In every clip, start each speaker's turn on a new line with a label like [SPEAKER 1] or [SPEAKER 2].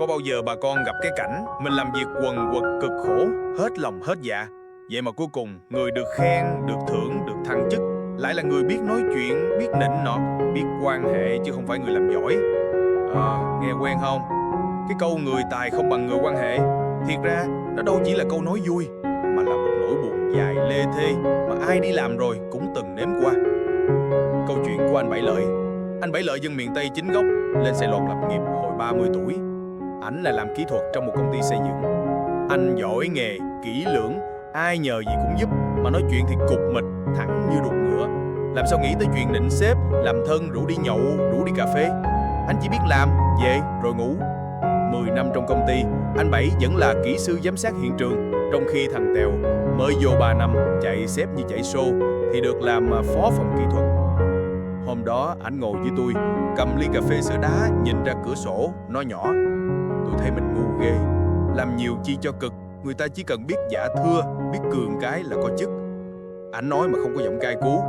[SPEAKER 1] Có bao giờ bà con gặp cái cảnh mình làm việc quần quật cực khổ, hết lòng hết dạ, vậy mà cuối cùng người được khen, được thưởng, được thăng chức lại là người biết nói chuyện, biết nịnh nọt, biết quan hệ chứ không phải người làm giỏi. Nghe quen không? Cái câu người tài không bằng người quan hệ, thiệt ra nó đâu chỉ là câu nói vui, mà là một nỗi buồn dài lê thê mà ai đi làm rồi cũng từng nếm qua. Câu chuyện của anh Bảy Lợi. Anh Bảy Lợi dân miền Tây chính gốc, lên Sài Gòn lập nghiệp hồi 30 tuổi. Ảnh là làm kỹ thuật trong một công ty xây dựng. Anh giỏi nghề, kỹ lưỡng, ai nhờ gì cũng giúp, mà nói chuyện thì cục mịch, thẳng như ruột ngựa. Làm sao nghĩ tới chuyện nịnh sếp, làm thân, rủ đi nhậu, rủ đi cà phê. Anh chỉ biết làm, về rồi ngủ. 10 năm trong công ty, anh Bảy vẫn là kỹ sư giám sát hiện trường, trong khi thằng Tèo mới vô 3 năm chạy sếp như chạy show thì được làm phó phòng kỹ thuật. Hôm đó ảnh ngồi với tôi, cầm ly cà phê sữa đá, nhìn ra cửa sổ, nói nhỏ: tôi thấy mình ngu ghê, làm nhiều chi cho cực, người ta chỉ cần biết dạ thưa, biết cường cái là có chức. Ảnh nói mà không có giọng cay cú,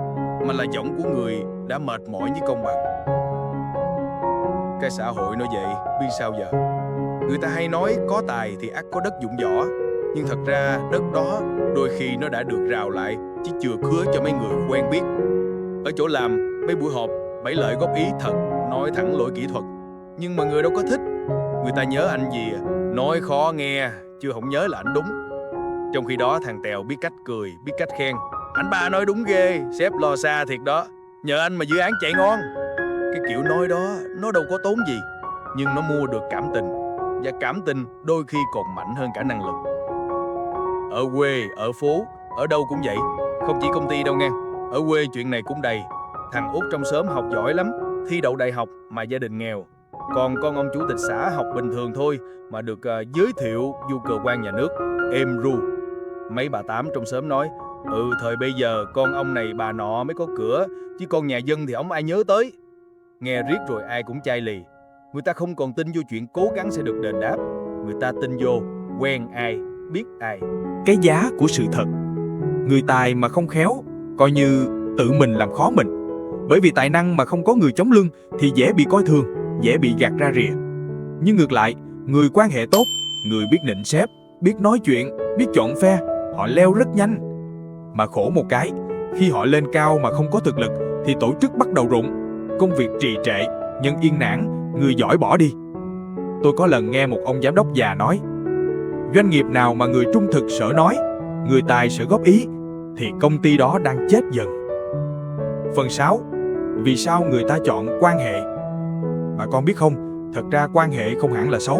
[SPEAKER 1] mà là giọng của người đã mệt mỏi với công bằng. Cái xã hội nó vậy, biết sao giờ. Người ta hay nói có tài thì ắt có đất dụng võ, nhưng thật ra đất đó đôi khi nó đã được rào lại, chỉ chừa khứa cho mấy người quen biết. Ở chỗ làm, mấy buổi họp, Bảy Lợi góp ý thật, nói thẳng lỗi kỹ thuật, nhưng mà người đâu có thích. Người ta nhớ anh gì nói khó nghe, chứ không nhớ là anh đúng. Trong khi đó thằng Tèo biết cách cười, biết cách khen: anh ba nói đúng ghê, sếp lo xa thiệt đó, nhờ anh mà dự án chạy ngon. Cái kiểu nói đó nó đâu có tốn gì, nhưng nó mua được cảm tình, và cảm tình đôi khi còn mạnh hơn cả năng lực. Ở quê, ở phố, ở đâu cũng vậy, không chỉ công ty đâu nghe. Ở quê chuyện này cũng đầy. Thằng út trong xóm học giỏi lắm, thi đậu đại học mà gia đình nghèo. Còn con ông chủ tịch xã học bình thường thôi mà được giới thiệu vô cơ quan nhà nước, êm ru. Mấy bà tám trong xóm nói: thời bây giờ con ông này bà nọ mới có cửa, chứ con nhà dân thì ổng ai nhớ tới. Nghe riết rồi ai cũng chai lì. Người ta không còn tin vô chuyện cố gắng sẽ được đền đáp, người ta tin vô quen ai, biết ai.
[SPEAKER 2] Cái giá của sự thật. Người tài mà không khéo, coi như tự mình làm khó mình. Bởi vì tài năng mà không có người chống lưng thì dễ bị coi thường, dễ bị gạt ra rìa. Nhưng ngược lại, người quan hệ tốt, người biết nịnh sếp, biết nói chuyện, biết chọn phe, họ leo rất nhanh. Mà khổ một cái, khi họ lên cao mà không có thực lực thì tổ chức bắt đầu rụng, công việc trì trệ, nhân yên nản, người giỏi bỏ đi. Tôi có lần nghe một ông giám đốc già nói: doanh nghiệp nào mà người trung thực sợ nói, người tài sợ góp ý, thì công ty đó đang chết dần. Phần 6. Vì sao người ta chọn quan hệ? Bà con biết không, thật ra quan hệ không hẳn là xấu.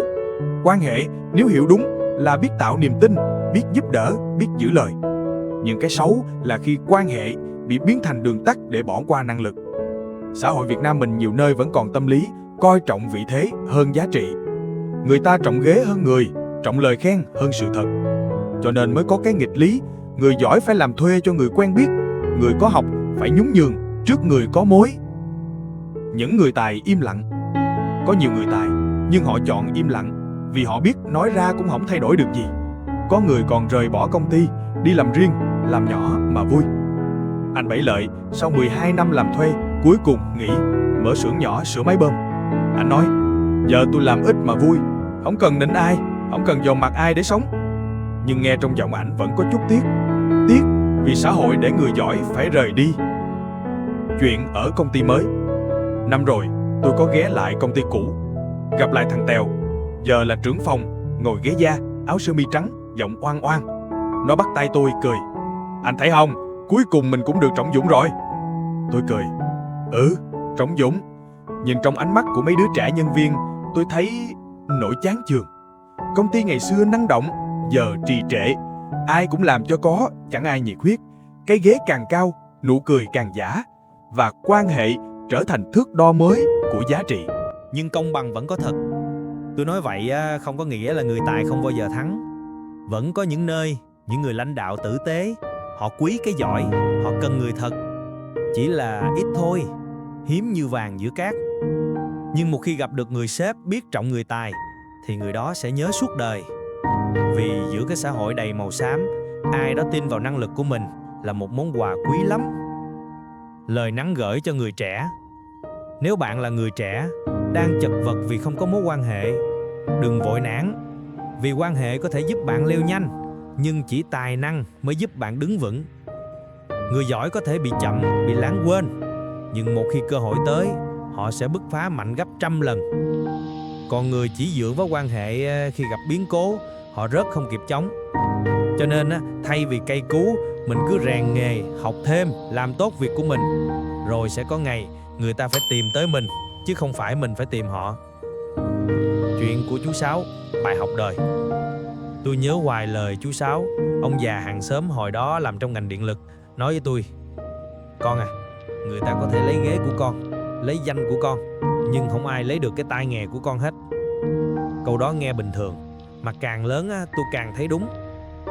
[SPEAKER 2] Quan hệ nếu hiểu đúng là biết tạo niềm tin, biết giúp đỡ, biết giữ lời. Nhưng cái xấu là khi quan hệ bị biến thành đường tắt để bỏ qua năng lực. Xã hội Việt Nam mình nhiều nơi vẫn còn tâm lý coi trọng vị thế hơn giá trị. Người ta trọng ghế hơn người, trọng lời khen hơn sự thật. Cho nên mới có cái nghịch lý, người giỏi phải làm thuê cho người quen biết, người có học phải nhún nhường trước người có mối. Những người tài im lặng. Có nhiều người tài, nhưng họ chọn im lặng vì họ biết nói ra cũng không thay đổi được gì. Có người còn rời bỏ công ty, đi làm riêng, làm nhỏ mà vui. Anh Bảy Lợi sau 12 năm làm thuê, cuối cùng nghỉ, mở xưởng nhỏ sửa máy bơm. Anh nói: giờ tôi làm ít mà vui, không cần nịnh ai, không cần dòm mặt ai để sống. Nhưng nghe trong giọng ảnh vẫn có chút tiếc. Tiếc vì xã hội để người giỏi phải rời đi. Chuyện ở công ty mới. Năm rồi, tôi có ghé lại công ty cũ, gặp lại thằng Tèo, giờ là trưởng phòng, ngồi ghế da, áo sơ mi trắng, giọng oan oan. Nó bắt tay tôi cười: anh thấy không, cuối cùng mình cũng được trọng dụng rồi. Tôi cười: trọng dụng. Nhưng trong ánh mắt của mấy đứa trẻ nhân viên, tôi thấy nỗi chán chường. Công ty ngày xưa năng động, giờ trì trệ, ai cũng làm cho có, chẳng ai nhiệt huyết. Cái ghế càng cao, nụ cười càng giả, và quan hệ trở thành thước đo mới của giá trị.
[SPEAKER 3] Nhưng công bằng vẫn có thật. Tôi nói vậy không có nghĩa là người tài không bao giờ thắng. Vẫn có những nơi, những người lãnh đạo tử tế, họ quý cái giỏi, họ cần người thật. Chỉ là ít thôi, hiếm như vàng giữa cát. Nhưng một khi gặp được người sếp biết trọng người tài, thì người đó sẽ nhớ suốt đời. Vì giữa cái xã hội đầy màu xám, ai đó tin vào năng lực của mình là một món quà quý lắm. Lời nhắn gửi cho người trẻ: nếu bạn là người trẻ, đang chật vật vì không có mối quan hệ, đừng vội nản. Vì quan hệ có thể giúp bạn leo nhanh, nhưng chỉ tài năng mới giúp bạn đứng vững. Người giỏi có thể bị chậm, bị lãng quên, nhưng một khi cơ hội tới, họ sẽ bứt phá mạnh gấp 100 lần. Còn người chỉ dựa vào quan hệ khi gặp biến cố, họ rớt không kịp chống. Cho nên thay vì cay cú, mình cứ rèn nghề, học thêm, làm tốt việc của mình. Rồi sẽ có ngày người ta phải tìm tới mình, chứ không phải mình phải tìm họ. Chuyện của chú Sáu, bài học đời. Tôi nhớ hoài lời chú Sáu, ông già hàng xóm hồi đó làm trong ngành điện lực, nói với tôi: con à, người ta có thể lấy ghế của con, lấy danh của con, nhưng không ai lấy được cái tay nghề của con hết. Câu đó nghe bình thường, mà càng lớn tôi càng thấy đúng.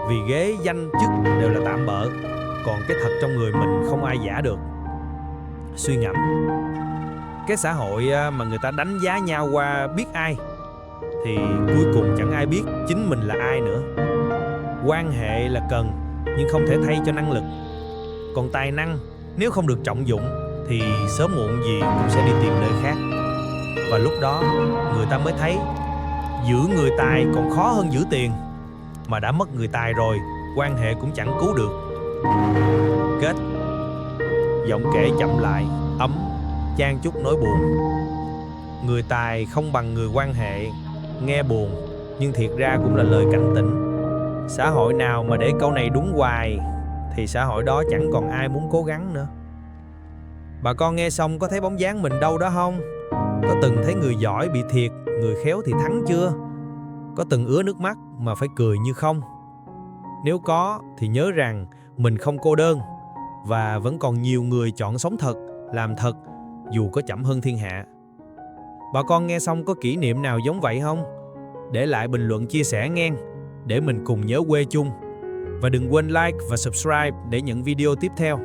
[SPEAKER 3] Vì ghế, danh, chức đều là tạm bợ, còn cái thật trong người mình không ai giả được. Suy ngẫm, cái xã hội mà người ta đánh giá nhau qua biết ai, thì cuối cùng chẳng ai biết chính mình là ai nữa. Quan hệ là cần, nhưng không thể thay cho năng lực. Còn tài năng, nếu không được trọng dụng, thì sớm muộn gì cũng sẽ đi tìm nơi khác. Và lúc đó, người ta mới thấy giữ người tài còn khó hơn giữ tiền. Mà đã mất người tài rồi, quan hệ cũng chẳng cứu được. Kết. Giọng kể chậm lại, ấm, chan chút nỗi buồn. Người tài không bằng người quan hệ. Nghe buồn, nhưng thiệt ra cũng là lời cảnh tỉnh. Xã hội nào mà để câu này đúng hoài, thì xã hội đó chẳng còn ai muốn cố gắng nữa. Bà con nghe xong có thấy bóng dáng mình đâu đó không? Có từng thấy người giỏi bị thiệt, người khéo thì thắng chưa? Có từng ứa nước mắt mà phải cười như không? Nếu có thì nhớ rằng mình không cô đơn, và vẫn còn nhiều người chọn sống thật, làm thật, dù có chậm hơn thiên hạ. Bà con nghe xong có kỷ niệm nào giống vậy không? Để lại bình luận chia sẻ nghe, để mình cùng nhớ quê chung. Và đừng quên like và subscribe để nhận video tiếp theo.